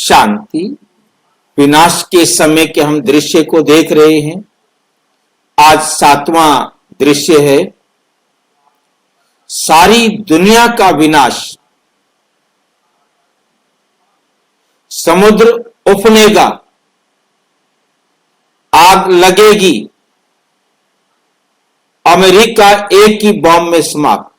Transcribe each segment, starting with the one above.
शांति। विनाश के समय के हम दृश्य को देख रहे हैं। आज 7वां दृश्य है, सारी दुनिया का विनाश। समुद्र उफनेगा, आग लगेगी, अमेरिका एक ही बॉम्ब में समाप्त।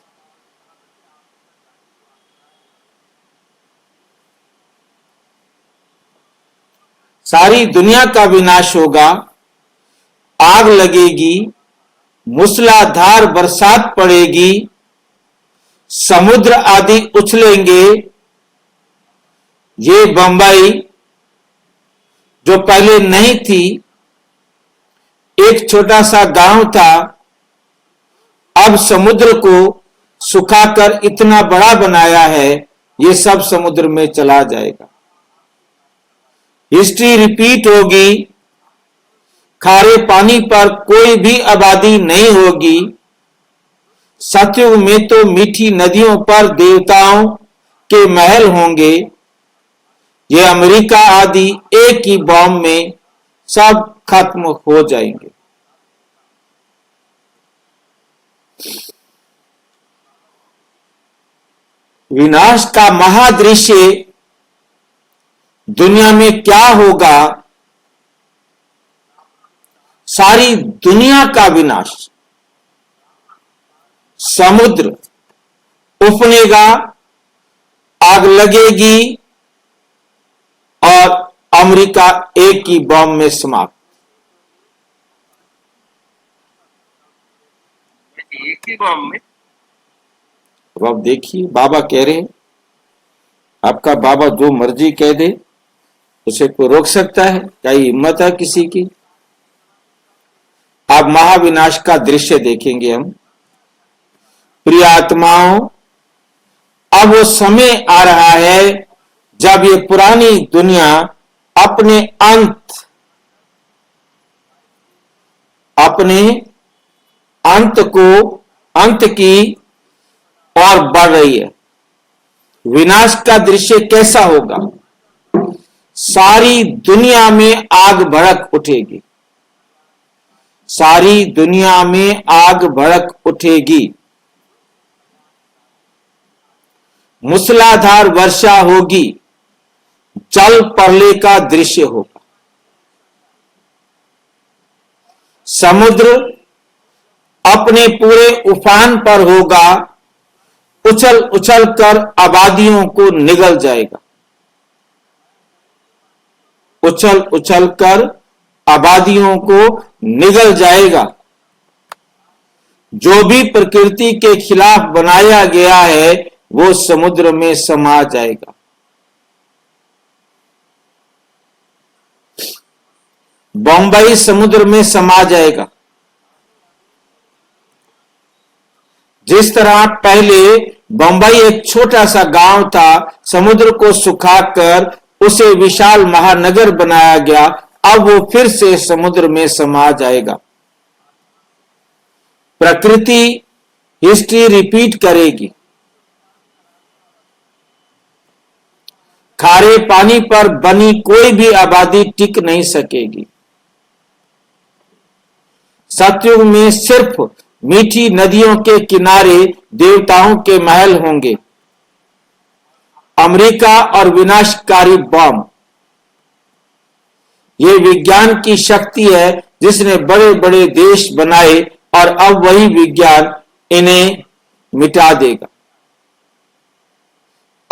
सारी दुनिया का विनाश होगा, आग लगेगी, मूसलाधार बरसात पड़ेगी, समुद्र आदि उछलेंगे। ये बंबई जो पहले नहीं थी, एक छोटा सा गांव था, अब समुद्र को सुखाकर इतना बड़ा बनाया है, ये सब समुद्र में चला जाएगा। हिस्ट्री रिपीट होगी। खारे पानी पर कोई भी आबादी नहीं होगी। सतयुग में तो मीठी नदियों पर देवताओं के महल होंगे। ये अमेरिका आदि एक ही बॉम्ब में सब खत्म हो जाएंगे। विनाश का महादृश्य दुनिया में क्या होगा? सारी दुनिया का विनाश। समुद्र उफनेगा, आग लगेगी और अमेरिका एक ही बॉम्ब में समाप्त। एक ही बॉम्ब में? अब देखिए, बाबा कह रहे हैं, आपका बाबा जो मर्जी कह दे उसे कोई रोक सकता है? क्या हिम्मत है किसी की? अब महाविनाश का दृश्य देखेंगे हम। प्रिय आत्माओं, अब वो समय आ रहा है जब ये पुरानी दुनिया अपने अंत की ओर बढ़ रही है। विनाश का दृश्य कैसा होगा? सारी दुनिया में आग भड़क उठेगी। सारी दुनिया में आग भड़क उठेगी। मूसलाधार वर्षा होगी। जल प्रलय का दृश्य होगा। समुद्र अपने पूरे उफान पर होगा। उछल उछल कर आबादियों को निगल जाएगा। उछल उछल कर आबादियों को निगल जाएगा। जो भी प्रकृति के खिलाफ बनाया गया है वो समुद्र में समा जाएगा। बंबई समुद्र में समा जाएगा। जिस तरह पहले बंबई एक छोटा सा गांव था, समुद्र को सुखाकर उसे विशाल महानगर बनाया गया, अब वो फिर से समुद्र में समा जाएगा। प्रकृति हिस्ट्री रिपीट करेगी। खारे पानी पर बनी कोई भी आबादी टिक नहीं सकेगी। सतयुग में सिर्फ मीठी नदियों के किनारे देवताओं के महल होंगे। अमेरिका और विनाशकारी बॉम्ब, ये विज्ञान की शक्ति है जिसने बड़े बड़े देश बनाए और अब वही विज्ञान इन्हें मिटा देगा।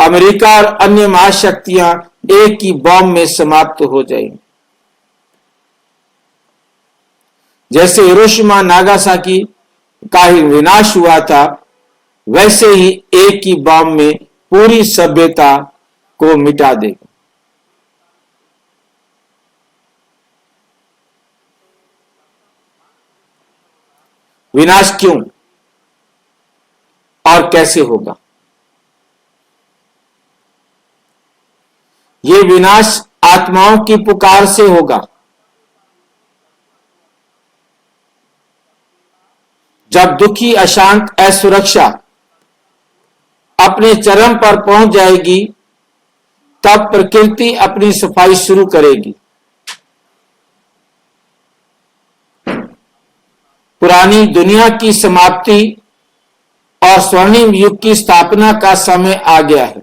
अमेरिका और अन्य महाशक्तियां एक ही बॉम्ब में समाप्त हो जाएंगी। जैसे हिरोशिमा नागासाकी का ही विनाश हुआ था, वैसे ही एक ही बॉम्ब में पूरी सभ्यता को मिटा देगा। विनाश क्यों और कैसे होगा? ये विनाश आत्माओं की पुकार से होगा। जब दुखी, अशांत, असुरक्षा अपने चरम पर पहुंच जाएगी, तब प्रकृति अपनी सफाई शुरू करेगी। पुरानी दुनिया की समाप्ति और स्वर्णिम युग की स्थापना का समय आ गया है।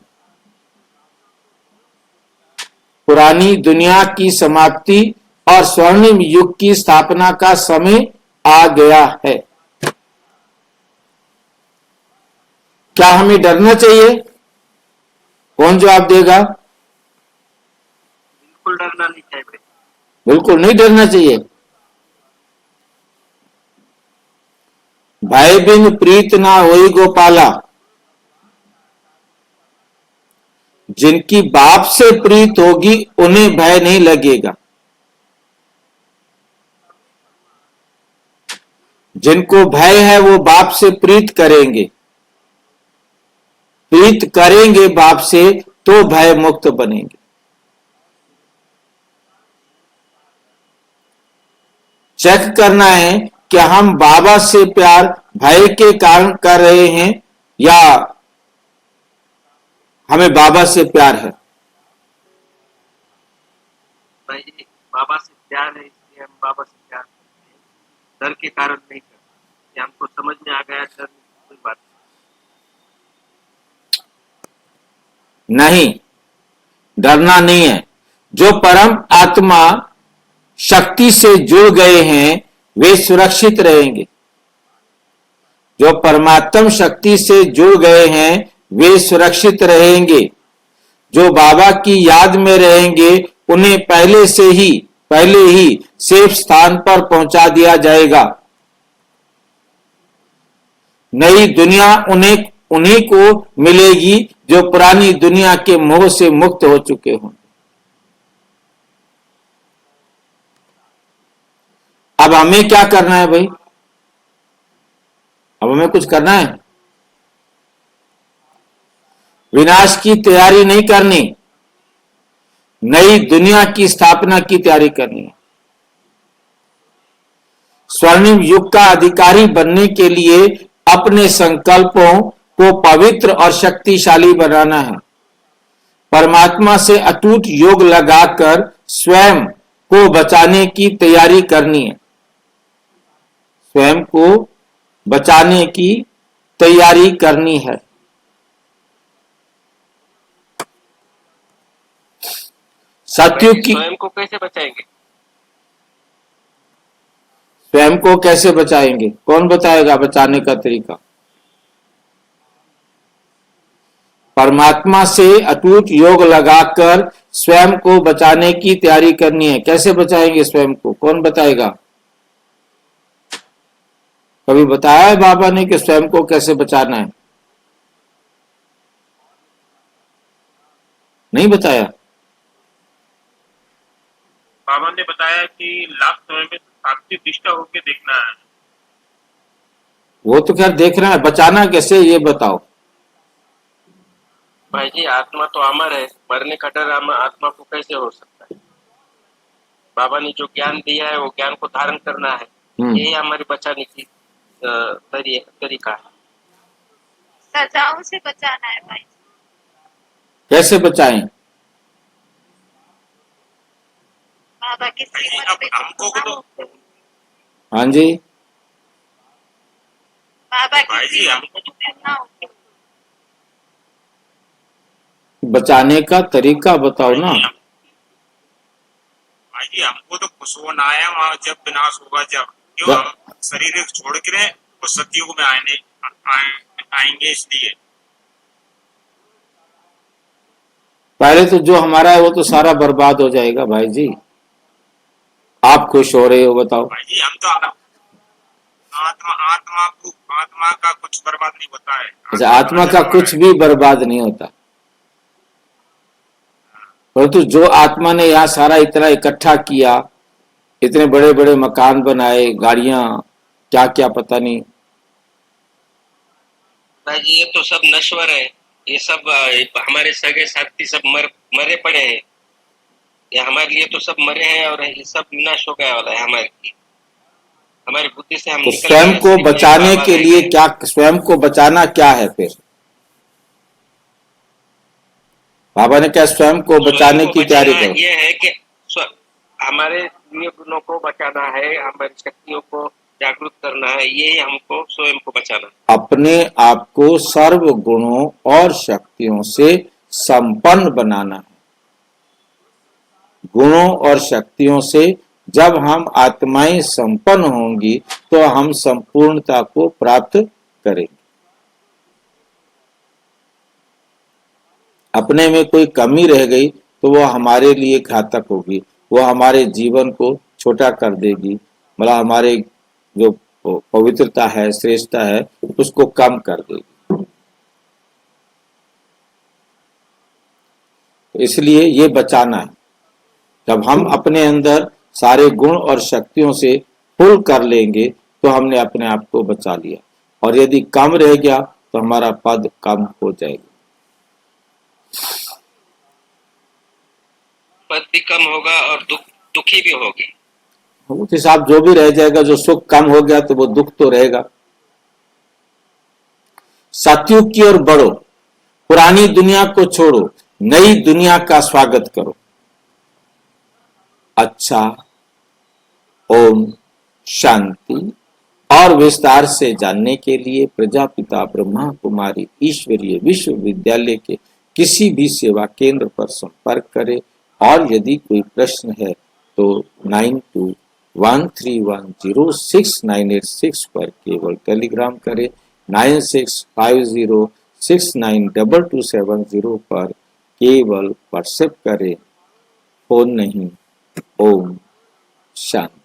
पुरानी दुनिया की समाप्ति और स्वर्णिम युग की स्थापना का समय आ गया है। क्या हमें डरना चाहिए? कौन जवाब देगा? बिल्कुल डरना नहीं चाहिए। बिल्कुल नहीं डरना चाहिए। भय बिन प्रीत ना होई गोपाला। जिनकी बाप से प्रीत होगी उन्हें भय नहीं लगेगा। जिनको भय है वो बाप से प्रीत करेंगे, प्रीत करेंगे बाप से तो भय मुक्त बनेंगे। चेक करना है कि हम बाबा से प्यार भय के कारण कर रहे हैं या हमें बाबा से प्यार है। भाई जी, बाबा से प्यार है इसलिए हम बाबा से प्यार करते हैं, डर के कारण नहीं करते। ये हमको समझ में आ गया, डर की कोई बात नहीं, डरना नहीं है। जो परम आत्मा शक्ति से जुड़ गए हैं वे सुरक्षित रहेंगे। जो परमात्म शक्ति से जुड़ गए हैं वे सुरक्षित रहेंगे। जो बाबा की याद में रहेंगे उन्हें पहले ही सेफ स्थान पर पहुंचा दिया जाएगा। नई दुनिया उन्हीं को मिलेगी जो पुरानी दुनिया के मोह से मुक्त हो चुके हों। अब हमें क्या करना है भाई? अब हमें कुछ करना है? विनाश की तैयारी नहीं करनी, नई दुनिया की स्थापना की तैयारी करनी है। स्वर्णिम युग का अधिकारी बनने के लिए अपने संकल्पों को पवित्र और शक्तिशाली बनाना है। परमात्मा से अटूट योग लगाकर स्वयं को बचाने की तैयारी करनी है। स्वयं को बचाने की तैयारी करनी है। सतयुग की स्वयं को कैसे बचाएंगे? स्वयं को कैसे बचाएंगे? कौन बताएगा बचाने का तरीका? परमात्मा से अटूट योग लगाकर स्वयं को बचाने की तैयारी करनी है। कैसे बचाएंगे स्वयं को? कौन बताएगा? कभी बताया है बाबा ने कि स्वयं को कैसे बचाना है? नहीं बताया। बाबा ने बताया कि लास्ट समय में साक्षी निष्ठा होकर देखना है। वो तो खैर देख रहे हैं, बचाना कैसे ये बताओ। भाई जी, आत्मा तो अमर है, मरने का डर आत्मा को कैसे हो सकता है? बाबा ने जो ज्ञान दिया है वो ज्ञान को धारण करना है, यही हमारे बचाने की तरीका है। सजाओं से बचाना है भाई। कैसे बचाएं? बाबा की श्रीमत पे हमको तो हाँ जी, बाबा की भाई जी, श्रीमत हमको तो पे चलना होगा। बचाने का तरीका बताओ ना। भाई जी, हमको तो खुश होना है वहाँ जब विनाश होगा, जब क्यों हम शरीर छोड़ के वो सतयुग में आएंगे इसलिए। पहले तो जो हमारा है वो तो सारा बर्बाद हो जाएगा भाई जी। आप खुश हो रहे हो बताओ। भाई जी, हम तो आत्मा का कुछ बर्बाद नहीं होता है। अच्छा, आत्मा का कुछ भी बर्बाद नहीं होता, परंतु जो आत्मा ने यहाँ सारा इतना इकट्ठा किया, इतने बड़े बड़े मकान बनाए, गाड़ियां, क्या क्या पता नहीं। भाई जी, ये तो सब नश्वर है। ये सब हमारे सगे साथी सब मरे पड़े हैं। ये हमारे लिए तो सब मरे हैं और ये सब विनाश हो गया वाला है। हमारी बुद्धि से हम तो निकल स्वयं गए, को इसलिए बचाने बाबा के रह लिए गए। क्या, स्वयं को बचाना क्या है फिर? बाबा ने क्या स्वयं को बचाने स्वयं को की तैयारी बचाना करो। ये है कि हमारे दिव्य गुणों को बचाना है, हमारी शक्तियों को जागरूक करना है, ये हमको स्वयं को बचाना है। अपने आप को सर्व गुणों और शक्तियों से संपन्न बनाना है। गुणों और शक्तियों से जब हम आत्माएं संपन्न होंगी तो हम संपूर्णता को प्राप्त करेंगे। अपने में कोई कमी रह गई तो वो हमारे लिए घातक होगी, वो हमारे जीवन को छोटा कर देगी, मतलब हमारे जो पवित्रता है, श्रेष्ठता है, उसको कम कर देगी। तो इसलिए ये बचाना है। जब हम अपने अंदर सारे गुण और शक्तियों से फुल कर लेंगे तो हमने अपने आप को बचा लिया, और यदि कम रह गया तो हमारा पद कम हो जाएगा। पद भी कम होगा और दुखी भी होगी। उस हिसाब जो भी रह जाएगा, जो सुख कम हो गया तो वो दुख तो रहेगा। सतयुग की ओर बढ़ो, पुरानी दुनिया को छोड़ो, नई दुनिया का स्वागत करो। अच्छा, ओम शांति। और विस्तार से जानने के लिए प्रजापिता ब्रह्मा कुमारी ईश्वरीय विश्वविद्यालय के किसी भी सेवा केंद्र पर संपर्क करें, और यदि कोई प्रश्न है तो 9213106986 पर केवल टेलीग्राम करें। 9650692270 पर केवल व्हाट्सएप करें, फोन नहीं। ओम शांति।